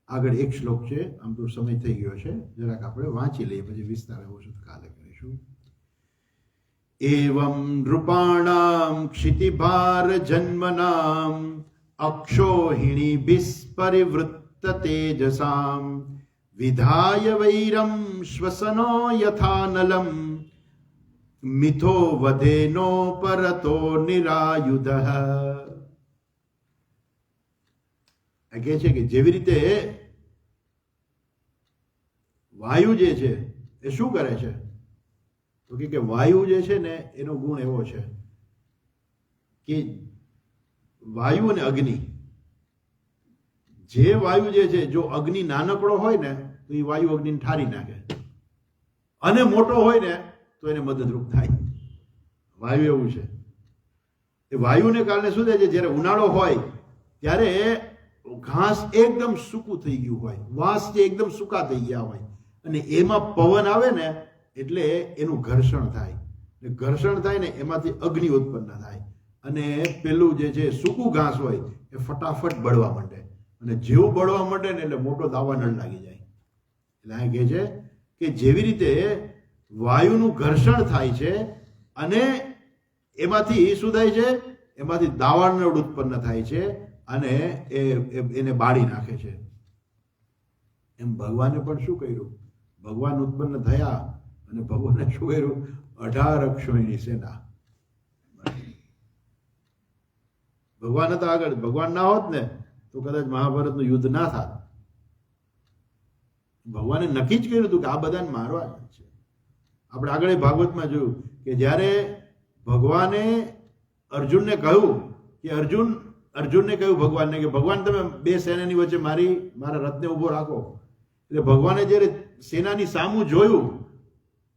આગળ એક શ્લોક છે, આમ તો સમય થઈ ગયો છે, જરાક આપણે વાંચી લઈએ પછી વિસ્તાર ઓછું કાલે કરીશું. એવં નૃપાણામ ક્ષિતિભાર જન્મનામ અક્ષોહિણી વિસ્પરિવૃત્ત તેજસામ વિધાય વૈરમ શ્વસનો યથાનલમ મિથો વધેનો પરતો નિરાયુધ. કહે છે કે જેવી રીતે વાયુ જે છે એ શું કરે છે? તો કે વાયુ જે છે ને એનો ગુણ એવો છે કે વાયુ અને અગ્નિ, જે વાયુ જે છે જો અગ્નિ નાનકડો હોય ને તો એ વાયુ અગ્નિને ઠારી નાખે, અને મોટો હોય ને તો એને મદદરૂપ થાય. વાયુ એવું છે. એ વાયુને કારણે શું થાય છે, જ્યારે ઉનાળો હોય ત્યારે ઘાસ એકદમ સૂકું થઈ ગયું હોય, વાંસ જે એકદમ સૂકા થઈ ગયા હોય, અને એમાં પવન આવે ને એટલે એનું ઘર્ષણ થાય, ઘર્ષણ થાય ને એમાંથી અગ્નિ ઉત્પન્ન થાય, અને પેલું જે છે સૂકું ઘાસ હોય એ ફટાફટ બળવા માંડે, અને જેવું બળવા માંડે ને એટલે મોટો દાવાનળ લાગી જાય. એટલે આ કહે છે કે જેવી રીતે વાયુનું ઘર્ષણ થાય છે અને એમાંથી શું થાય છે, એમાંથી દાવાનળ ઉત્પન્ન થાય છે અને એને બાળી નાખે છે. એમ ભગવાને પણ શું કર્યું? ભગવાન ઉત્પન્ન થયા અને ભગવાને શું કર્યું? 18 અક્ષોહિણી સેના. ભગવાન હતા આગળ, ભગવાન ના હોત ને તો કદાચ મહાભારતનું યુદ્ધ ના થાત. ભગવાને નક્કી જ કર્યું હતું કે આ બધાને મારવા છે. આપણે આગળ ભાગવતમાં જોયું કે જ્યારે ભગવાને અર્જુનને કહ્યું કે અર્જુનને કહ્યું ભગવાનને કે ભગવાન તમે બે સેનાની વચ્ચે મારા રથને ઉભો રાખો. એટલે ભગવાને જ્યારે સેનાની સામું જોયું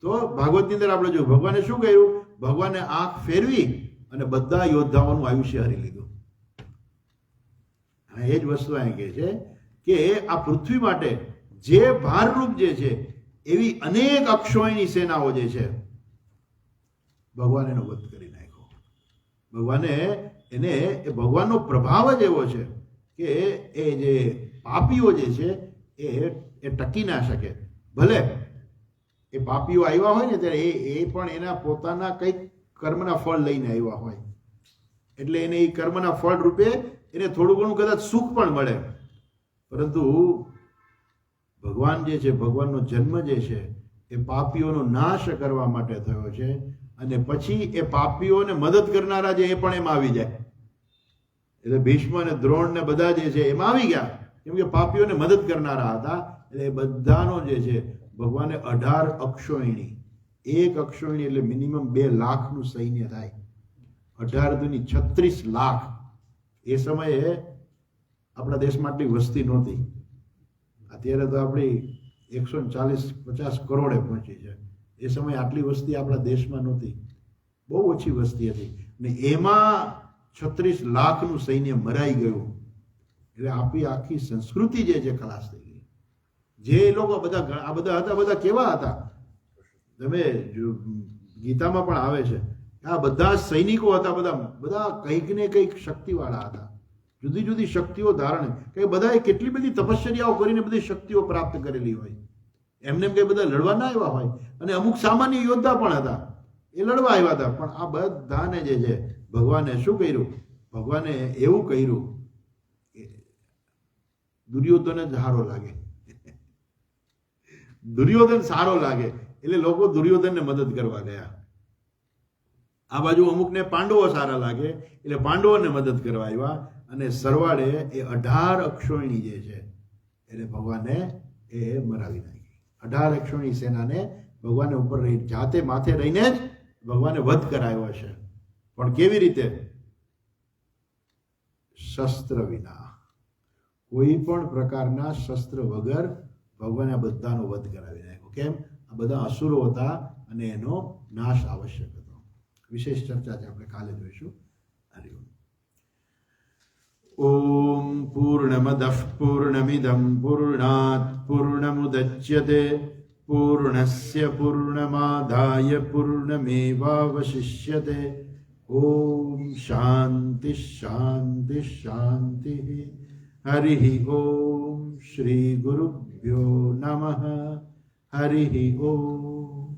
તો ભાગવતની અંદર આપણે જોયું ભગવાને શું કહ્યું? ભગવાને આંખ ફેરવી અને બધા યોદ્ધાઓનું આયુષ્ય હરી લીધું. અને એ જ વસ્તુ અહીં કહે છે કે આ પૃથ્વી માટે જે ભારરૂપ જે છે એવી અનેક અક્ષોહિણી સેનાઓ જે છે ભગવાન એનો વધ કરી નાખ્યો. ભગવાને એને ભગવાનનો પ્રભાવ જ એવો છે કે એ જે પાપીઓ જે છે એ ટકી ના શકે. ભલે એ પાપીઓ આવ્યા હોય ને ત્યારે એ પણ એના પોતાના કંઈક કર્મના ફળ લઈને આવ્યા હોય, એટલે એને એ કર્મના ફળ રૂપે એને થોડું ઘણું કદાચ સુખ પણ મળે, પરંતુ ભગવાન જે છે, ભગવાનનો જન્મ જે છે એ પાપીઓનો નાશ કરવા માટે થયો છે, અને પછી એ પાપીઓને મદદ કરનારા જે એ પણ એમાં આવી જાય. એટલે ભીષ્મ અને દ્રોણ ને બધા જે છે એમાં આવી ગયા, કેમ કે પાપીઓને મદદ કરનારા હતા. એટલે એ બધાનો જે છે ભગવાને 18 અક્ષોહિણી, એક અક્ષોહિણી એટલે મિનિમમ 2 લાખનું સૈન્ય થાય. 18 દુની 36 લાખ. એ સમયે આપણા દેશમાં આટલી વસ્તી નહોતી. અત્યારે તો આપણી 140-50 કરોડે પહોંચી છે. એ સમયે આટલી વસ્તી આપણા દેશમાં નહોતી, બહુ ઓછી વસ્તી હતી, ને એમાં 36 લાખનું સૈન્ય મરાઈ ગયું. એટલે આપણી આખી સંસ્કૃતિ જે છે ખલાસ થઈ ગઈ. જે લોકો બધા આ બધા હતા, બધા કેવા હતા? તમે ગીતામાં પણ આવે છે આ બધા સૈનિકો હતા, બધા કંઈક ને કંઈક શક્તિવાળા હતા, જુદી જુદી શક્તિઓ ધારણ, કે બધાએ કેટલી બધી તપશ્ચર્યાઓ કરીને બધી શક્તિઓ પ્રાપ્ત કરેલી હોય. એમને કઈ બધા લડવા ના આવ્યા હોય, અને અમુક સામાન્ય યોદ્ધા પણ હતા, એ લડવા આવ્યા હતા. પણ આ બધાને જે છે ભગવાને શું કર્યું? ભગવાને એવું કર્યું કે દુર્યોધન જ સારો લાગે, દુર્યોધન સારો લાગે એટલે લોકો દુર્યોધનને મદદ કરવા ગયા. આ બાજુ અમુકને પાંડવો સારા લાગે એટલે પાંડવોને મદદ કરવા આવ્યા, અને સરવાળે એ 18 અક્ષોહિણી જે છે એટલે ભગવાને એ મરાવી નાખી. 18 અક્ષોહિણી સેનાને ભગવાને ઉપર રહી જાતે માથે રહીને જ ભગવાને વધ કરાવ્યો છે. પણ કેવી રીતે? શસ્ત્ર વિના, કોઈ પણ પ્રકારના શસ્ત્ર વગર ભગવાને આ બધાનો વધ કરાવી નાખ્યો. કેમ? આ બધા અસુરો હતા અને એનો નાશ આવશ્યક હતો. વિશેષ ચર્ચા છે, આપણે કાલે જોઈશું. હરિઓમ. ઓમ પૂર્ણમદઃ પૂર્ણમિદં પૂર્ણાત પૂર્ણમુદચ્યતે પૂર્ણસ્ય પૂર્ણમાદાય પૂર્ણમેવાવશિષ્યતે. ઓમ શાંતિ શાંતિ શાંતિ. હરિ ઓમ. શ્રી ગુરુભ્યો નમઃ. હરિ ઓમ.